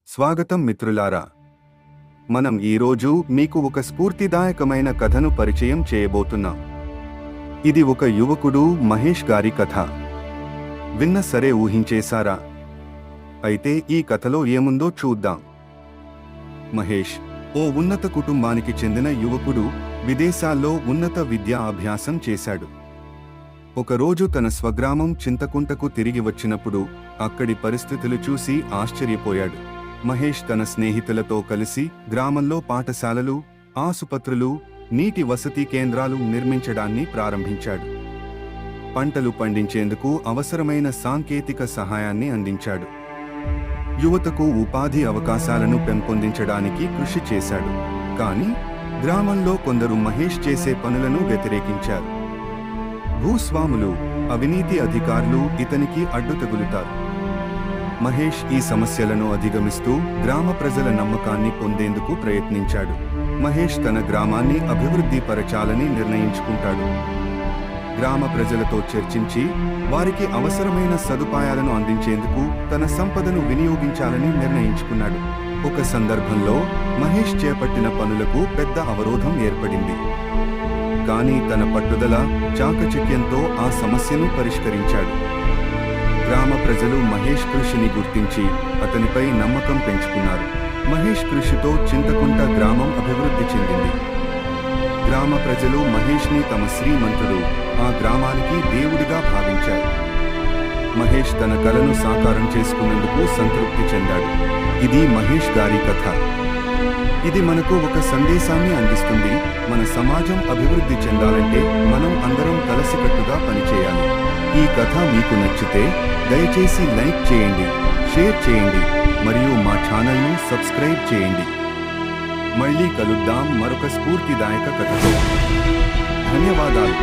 స్వాగతం మిత్రులారా. మనం ఈరోజు మీకు ఒక స్ఫూర్తిదాయకమైన కథను పరిచయం చేయబోతున్నాం. ఇది ఒక యువకుడు మహేష్ గారి కథ. విన్న సరే ఊహించేశారా? అయితే ఈ కథలో ఏముందో చూద్దాం. మహేష్ ఓ ఉన్నత కుటుంబానికి చెందిన యువకుడు. విదేశాల్లో ఉన్నత విద్యా అభ్యాసం చేశాడు. ఒకరోజు తన స్వగ్రామం చింతకుంటకు తిరిగి వచ్చినప్పుడు అక్కడి పరిస్థితులు చూసి ఆశ్చర్యపోయాడు. మహేష్ తన స్నేహితులతో కలిసి గ్రామంలో పాఠశాలలు, ఆసుపత్రులు, నీటి వసతి కేంద్రాలు నిర్మించడాన్ని ప్రారంభించాడు. పంటలు పండించేందుకు అవసరమైన సాంకేతిక సహాయాన్ని అందించాడు. యువతకు ఉపాధి అవకాశాలను పెంపొందించడానికి కృషి చేశాడు. కానీ గ్రామంలో కొందరు మహేష్ చేసే పనులను వ్యతిరేకించారు. భూస్వాములు, అవినీతి అధికారులు ఇతనికి అడ్డు తగులుతారు. మహేష్ ఈ సమస్యలను అధిగమిస్తూ గ్రామ ప్రజల నమ్మకాన్ని పొందేందుకు ప్రయత్నించాడు. మహేష్ తన గ్రామాన్ని అభివృద్ధి పరచాలని నిర్ణయించుకుంటాడు. గ్రామ ప్రజలతో చర్చించి వారికి అవసరమైన సదుపాయాలను అందించేందుకు తన సంపదను వినియోగించాలని నిర్ణయించుకున్నాడు. ఒక సందర్భంలో మహేష్ చేపట్టిన పనులకు పెద్ద అవరోధం ఏర్పడింది. కానీ తన పట్టుదల, చాకచక్యంతో ఆ సమస్యను పరిష్కరించాడు. గ్రామ ప్రజలు మహేష్ కృషిని గుర్తించి అతనిపై నమ్మకం పెంచుకున్నారు. మహేష్ కృషితో చింతకుంట గ్రామం అభివృద్ధి చెందింది. గ్రామ ప్రజలు మహేష్ని తమ శ్రీమంతుడు, ఆ గ్రామానికి దేవుడిగా భావించారు. మహేష్ తన కలను సాకారం చేసుకున్నందుకు సంతృప్తి చెందాడు. ఇది మహేష్ గారి కథ. ఇది మనకు ఒక సందేశాన్ని అందిస్తుంది. మన సమాజం అభివృద్ధి చెందాలంటే మనం అందరం కలిసికట్టుగా పనిచేయాలి. ఈ కథ మీకు నచ్చితే దయచేసి లైక్ చేయండి, షేర్ చేయండి మరియు మా ఛానల్ను సబ్స్క్రైబ్ చేయండి. మళ్ళీ కలుద్దాం మరొక స్ఫూర్తిదాయక కథతో. ధన్యవాదాలు.